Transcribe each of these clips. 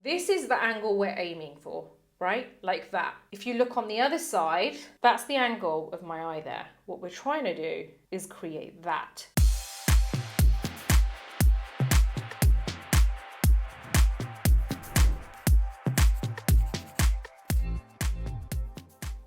This is the angle we're aiming for, right? Like that. If you look on the other side, that's the angle of my eye there. What we're trying to do is create that.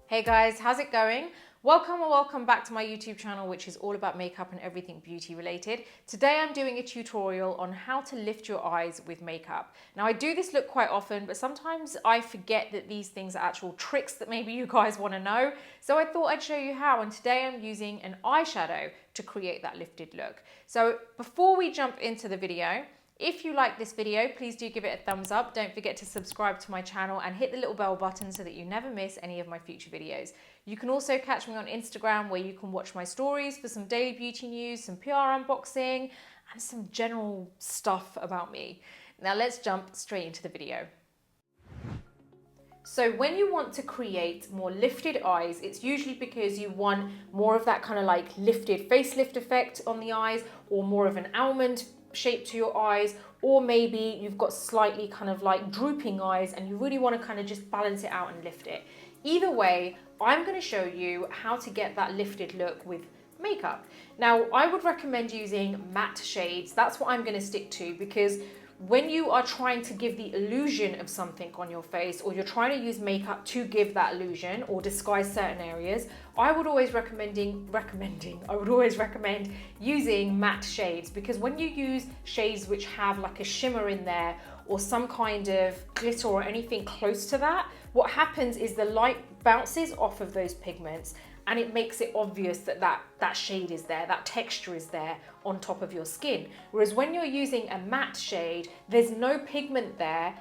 Hey guys, how's it going? Welcome back to my YouTube channel, which is all about makeup and everything beauty related. Today I'm doing a tutorial on how to lift your eyes with makeup. Now I do this look quite often, but sometimes I forget that these things are actual tricks that maybe you guys want to know. So I thought I'd show you how, and today I'm using an eyeshadow to create that lifted look. So before we jump into the video, if you like this video, please do give it a thumbs up. Don't forget to subscribe to my channel and hit the little bell button so that you never miss any of my future videos. You can also catch me on Instagram, where you can watch my stories for some daily beauty news, some PR unboxing, and some general stuff about me. Now let's jump straight into the video. So when you want to create more lifted eyes, it's usually because you want more of that kind of like lifted facelift effect on the eyes, or more of an almond shape to your eyes, or maybe you've got slightly kind of like drooping eyes and you really want to kind of just balance it out and lift it. Either way, I'm going to show you how to get that lifted look with makeup. Now, I would recommend using matte shades. That's what I'm going to stick to, because when you are trying to give the illusion of something on your face, or you're trying to use makeup to give that illusion or disguise certain areas, I would always recommend using matte shades, because when you use shades which have like a shimmer in there or some kind of glitter or anything close to that, what happens is the light bounces off of those pigments and it makes it obvious that that shade is there, that texture is there on top of your skin. Whereas when you're using a matte shade, there's no pigment there,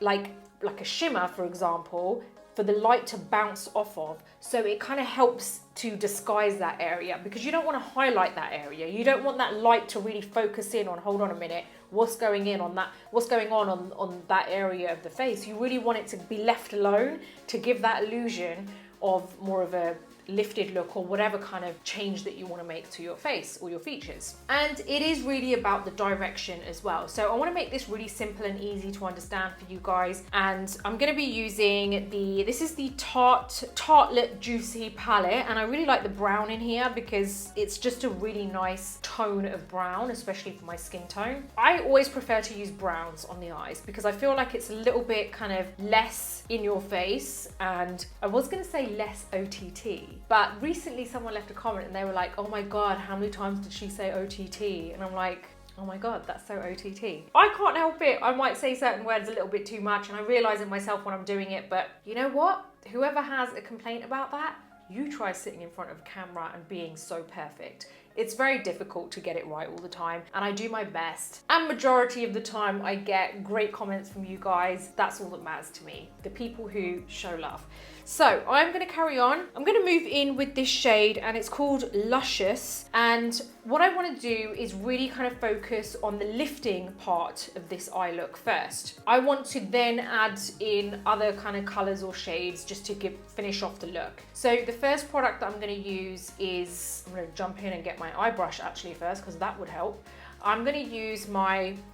like a shimmer, for example, for the light to bounce off of. So it kind of helps to disguise that area, because you don't want to highlight that area. You don't want that light to really focus in on, hold on a minute, what's going on that area of the face. You really want it to be left alone to give that illusion of more of a lifted look, or whatever kind of change that you want to make to your face or your features. And it is really about the direction as well. So I want to make this really simple and easy to understand for you guys. And I'm going to be using this is the Tartelette Juicy palette. And I really like the brown in here because it's just a really nice tone of brown, especially for my skin tone. I always prefer to use browns on the eyes because I feel like it's a little bit kind of less in your face, and I was going to say less OTT. But recently someone left a comment and they were like, oh my God, how many times did she say OTT? And I'm like, oh my God, that's so OTT. I can't help it. I might say certain words a little bit too much, and I realize it myself when I'm doing it. But you know what? Whoever has a complaint about that, you try sitting in front of a camera and being so perfect. It's very difficult to get it right all the time, and I do my best. And majority of the time I get great comments from you guys. That's all that matters to me, the people who show love. So I'm gonna carry on. I'm gonna move in with this shade, and it's called Luscious. And what I wanna do is really kind of focus on the lifting part of this eye look first. I want to then add in other kind of colors or shades just to finish off the look. So the first product that I'm gonna use is, I'm gonna jump in and get my eye brush actually first, because that would help. I'm gonna use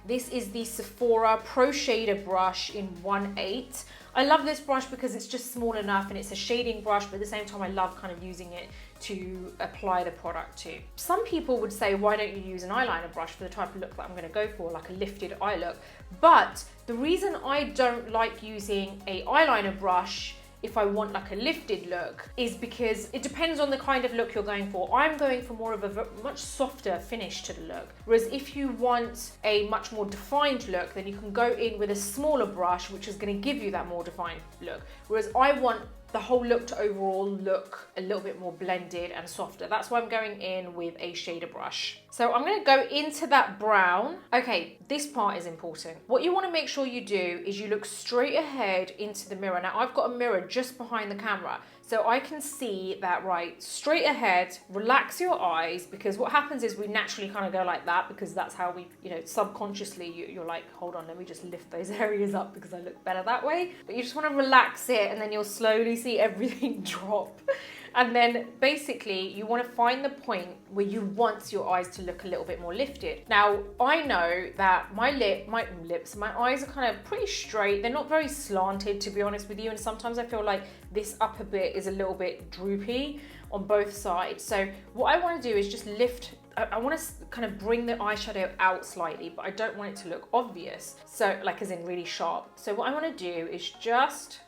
this is the Sephora Pro Shader brush in 1/8. I love this brush because it's just small enough and it's a shading brush, but at the same time I love kind of using it to apply the product to. Some people would say, why don't you use an eyeliner brush for the type of look that I'm gonna go for, like a lifted eye look? But the reason I don't like using a eyeliner brush if I want like a lifted look is because it depends on the kind of look you're going for. I'm going for more of a much softer finish to the look. Whereas if you want a much more defined look, then you can go in with a smaller brush, which is gonna give you that more defined look. Whereas I want the whole look to overall look a little bit more blended and softer. That's why I'm going in with a shader brush. So I'm gonna go into that brown. Okay, this part is important. What you wanna make sure you do is you look straight ahead into the mirror. Now I've got a mirror just behind the camera, so I can see that right straight ahead. Relax your eyes, because what happens is we naturally kind of go like that, because that's how we, subconsciously you're like, hold on, let me just lift those areas up because I look better that way. But you just want to relax it, and then you'll slowly see everything drop. And then basically you want to find the point where you want your eyes to look a little bit more lifted. Now, I know that my eyes are kind of pretty straight. They're not very slanted, to be honest with you. And sometimes I feel like this upper bit is a little bit droopy on both sides. So what I want to do is just lift. I want to kind of bring the eyeshadow out slightly, but I don't want it to look obvious. So like as in really sharp. So what I want to do is just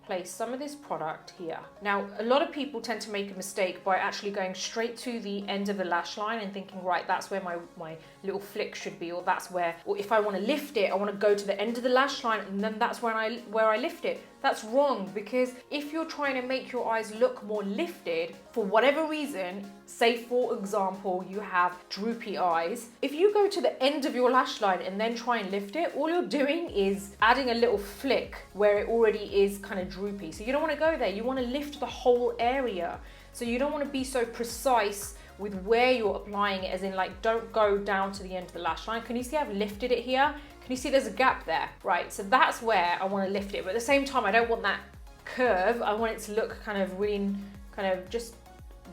place some of this product here. Now, a lot of people tend to make a mistake by actually going straight to the end of the lash line and thinking, right, that's where my little flick should be, or that's where, or if I want to lift it, I want to go to the end of the lash line and then that's where I lift it. That's wrong, because if you're trying to make your eyes look more lifted for whatever reason, say for example, you have droopy eyes, if you go to the end of your lash line and then try and lift it, all you're doing is adding a little flick where it already is kind of droopy. So you don't want to go there. You want to lift the whole area. So you don't want to be so precise with where you're applying it, as in like, don't go down to the end of the lash line. Can you see I've lifted it here? Can you see there's a gap there? Right, so that's where I want to lift it. But at the same time, I don't want that curve. I want it to look kind of really, kind of just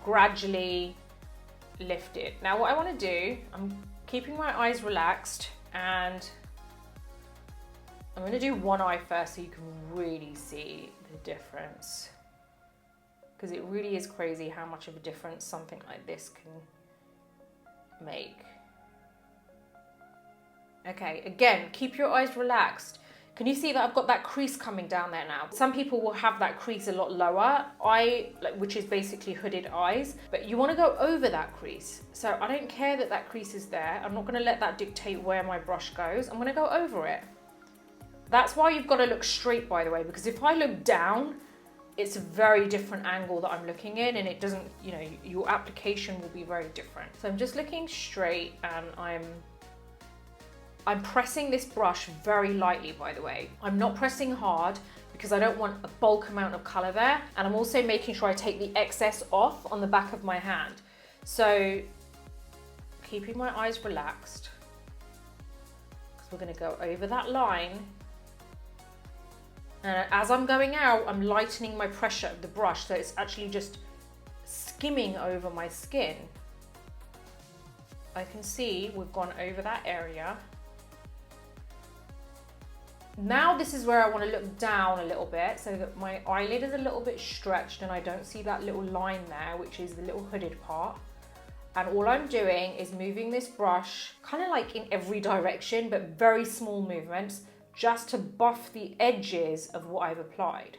gradually lifted. Now what I want to do, I'm keeping my eyes relaxed and I'm going to do one eye first so you can really see the difference. Because it really is crazy how much of a difference something like this can make. Okay, again, keep your eyes relaxed. Can you see that I've got that crease coming down there now? Some people will have that crease a lot lower, which is basically hooded eyes, but you want to go over that crease. So I don't care that that crease is there. I'm not going to let that dictate where my brush goes. I'm going to go over it. That's why you've got to look straight, by the way, because if I look down, it's a very different angle that I'm looking in, and it doesn't, you know, your application will be very different. So I'm just looking straight and I'm pressing this brush very lightly, by the way. I'm not pressing hard because I don't want a bulk amount of color there. And I'm also making sure I take the excess off on the back of my hand. So keeping my eyes relaxed, because we're gonna go over that line. And as I'm going out, I'm lightening my pressure of the brush, so it's actually just skimming over my skin. I can see we've gone over that area. Now this is where I want to look down a little bit so that my eyelid is a little bit stretched and I don't see that little line there, which is the little hooded part. And all I'm doing is moving this brush kind of like in every direction, but very small movements, just to buff the edges of what I've applied.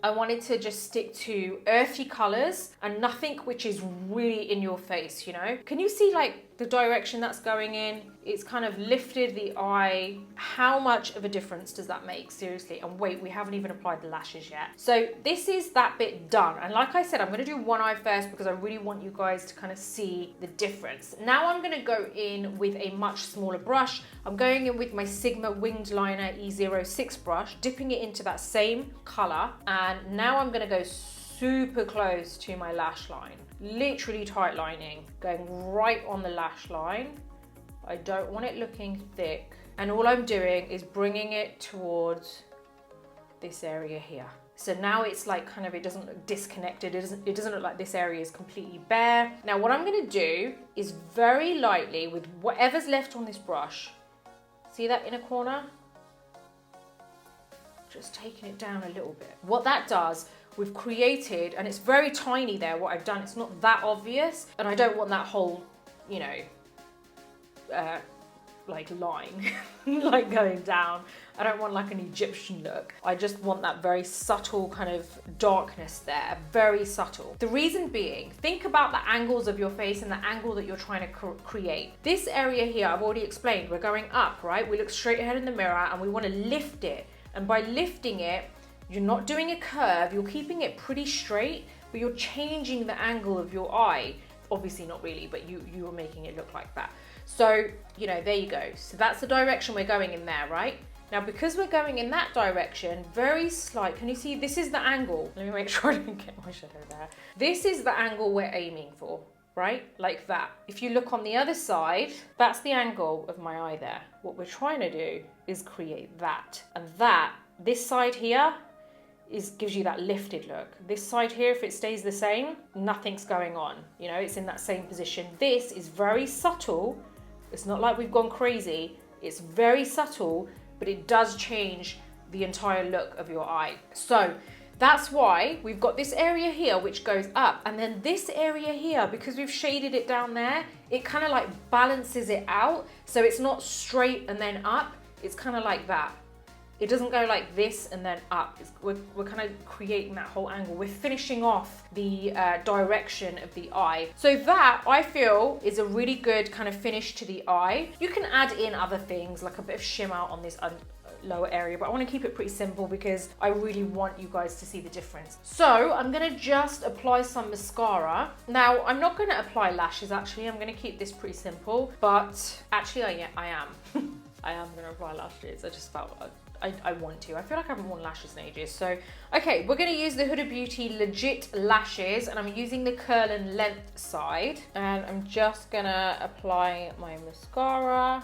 I wanted to just stick to earthy colors and nothing which is really in your face, you know? Can you see like the direction that's going in? It's kind of lifted the eye. How much of a difference does that make? Seriously. And wait, we haven't even applied the lashes yet. So this is that bit done. And like I said, I'm gonna do one eye first because I really want you guys to kind of see the difference. Now I'm gonna go in with a much smaller brush. I'm going in with my Sigma Winged Liner E06 brush, dipping it into that same color. And now I'm gonna go super close to my lash line, literally tight lining, going right on the lash line. I don't want it looking thick. And all I'm doing is bringing it towards this area here. So now it's like kind of, it doesn't look disconnected. It doesn't look like this area is completely bare. Now what I'm gonna do is very lightly with whatever's left on this brush, see that inner corner? Just taking it down a little bit. What that does, we've created, and it's very tiny there, what I've done, it's not that obvious, and I don't want that whole, you know, like line, like going down. I don't want like an Egyptian look. I just want that very subtle kind of darkness there, very subtle. The reason being, think about the angles of your face and the angle that you're trying to create. This area here, I've already explained, we're going up, right? We look straight ahead in the mirror and we want to lift it. And by lifting it, you're not doing a curve, you're keeping it pretty straight, but you're changing the angle of your eye. Obviously not really, but you are making it look like that. So, you know, there you go. So that's the direction we're going in there, right? Now, because we're going in that direction, very slight, can you see this is the angle? Let me make sure I don't get my shadow there. This is the angle we're aiming for, right? Like that. If you look on the other side, that's the angle of my eye there. What we're trying to do is create that. And that, this side here, gives you that lifted look. This side here, if it stays the same, nothing's going on. You know, it's in that same position. This is very subtle. It's not like we've gone crazy. It's very subtle, but it does change the entire look of your eye. So that's why we've got this area here which goes up, and then this area here, because we've shaded it down there, it kind of like balances it out. So it's not straight and then up, it's kind of like that. It doesn't go like this and then up. We're kind of creating that whole angle. We're finishing off the direction of the eye. So that, I feel, is a really good kind of finish to the eye. You can add in other things like a bit of shimmer on this lower area, but I want to keep it pretty simple because I really want you guys to see the difference. So I'm going to just apply some mascara. Now, I'm not going to apply lashes actually. I'm going to keep this pretty simple, but actually I am. I am going to apply lashes. I just felt I want to. I feel like I haven't worn lashes in ages. So, okay, we're going to use the Huda Beauty Legit Lashes, and I'm using the curl and length side. And I'm just going to apply my mascara.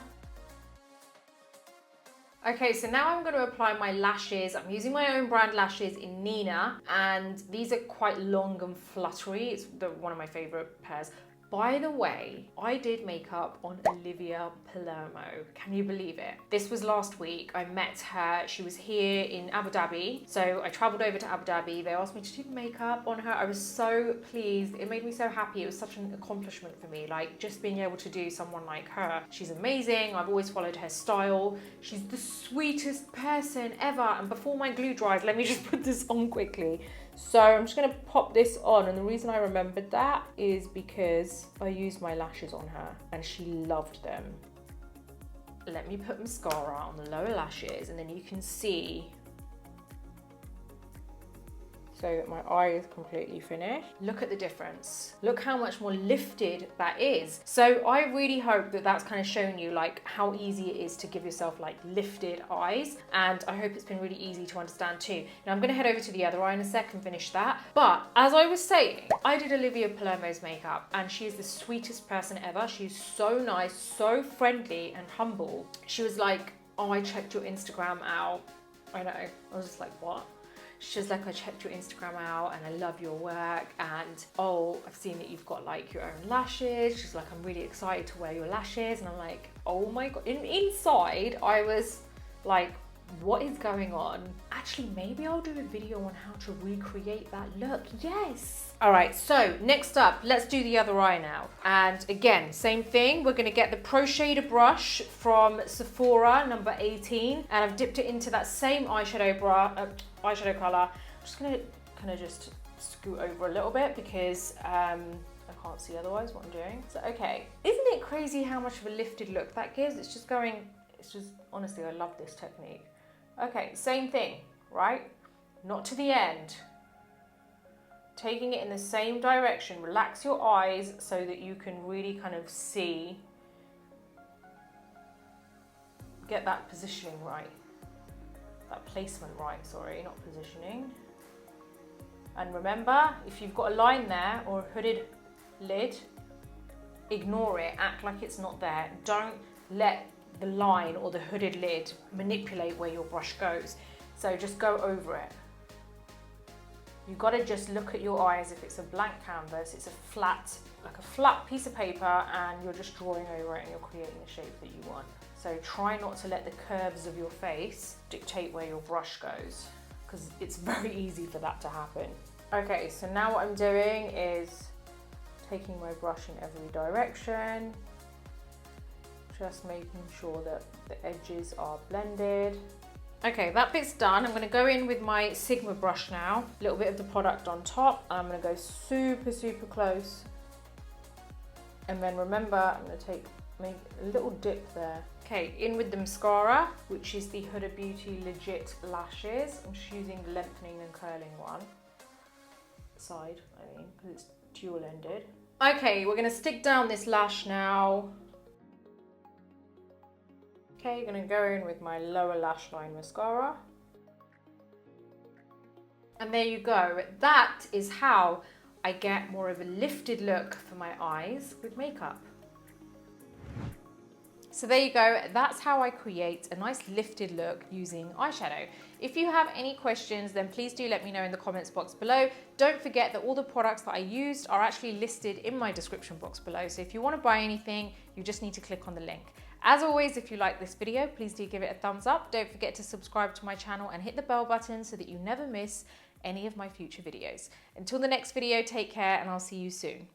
Okay, so now I'm going to apply my lashes. I'm using my own brand lashes in Nina, and these are quite long and fluttery. It's one of my favorite pairs. By the way, I did makeup on Olivia Palermo. Can you believe it? This was last week. I met her. She was here in Abu Dhabi. So I traveled over to Abu Dhabi. They asked me to do makeup on her. I was so pleased. It made me so happy. It was such an accomplishment for me. Like, just being able to do someone like her. She's amazing. I've always followed her style. She's the sweetest person ever. And before my glue dries, let me just put this on quickly. So I'm just going to pop this on, and the reason I remembered that is because I used my lashes on her and she loved them. Let me put mascara on the lower lashes, and then you can see so that my eye is completely finished. Look at the difference. Look how much more lifted that is. So I really hope that that's kind of shown you like how easy it is to give yourself like lifted eyes, and I hope it's been really easy to understand too. Now I'm gonna head over to the other eye in a sec and finish that. But as I was saying, I did Olivia Palermo's makeup, and she is the sweetest person ever. She's so nice, so friendly and humble. She was like, oh, I checked your Instagram out. I know, I was just like, what? She's like, I checked your Instagram out and I love your work, and oh, I've seen that you've got like your own lashes. She's like, I'm really excited to wear your lashes. And I'm like, oh my God. Inside, I was like, what is going on? Actually, maybe I'll do a video on how to recreate that look. Yes. All right, so next up, let's do the other eye now. And again, same thing. We're gonna get the Pro Shader brush from Sephora, number 18. And I've dipped it into that same eyeshadow color. I'm just gonna kind of just scoot over a little bit because I can't see otherwise what I'm doing. So, okay. Isn't it crazy how much of a lifted look that gives? It's just, honestly, I love this technique. Okay, same thing, right? Not to the end. Taking it in the same direction. Relax your eyes so that you can really kind of see, get that positioning right. That placement right, sorry, not positioning. And remember, if you've got a line there or a hooded lid, ignore it, act like it's not there. Don't let the line or the hooded lid manipulate where your brush goes. So just go over it. You've got to just look at your eye as if it's a blank canvas. It's a flat, like a flat piece of paper, and you're just drawing over it and you're creating the shape that you want. So try not to let the curves of your face dictate where your brush goes, because it's very easy for that to happen. Okay, so now what I'm doing is taking my brush in every direction, just making sure that the edges are blended. Okay, that bit's done. I'm gonna go in with my Sigma brush now, a little bit of the product on top, and I'm gonna go super, super close. And then remember, I'm gonna make a little dip there. Okay, in with the mascara, which is the Huda Beauty Legit Lashes. I'm just using the lengthening and curling one. Side, I mean, because it's dual ended. Okay, we're gonna stick down this lash now. Okay, gonna go in with my lower lash line mascara. And there you go. That is how I get more of a lifted look for my eyes with makeup. So there you go, that's how I create a nice lifted look using eyeshadow. If you have any questions, then please do let me know in the comments box below. Don't forget that all the products that I used are actually listed in my description box below. So if you want to buy anything, you just need to click on the link. As always, if you like this video, please do give it a thumbs up. Don't forget to subscribe to my channel and hit the bell button so that you never miss any of my future videos. Until the next video, take care and I'll see you soon.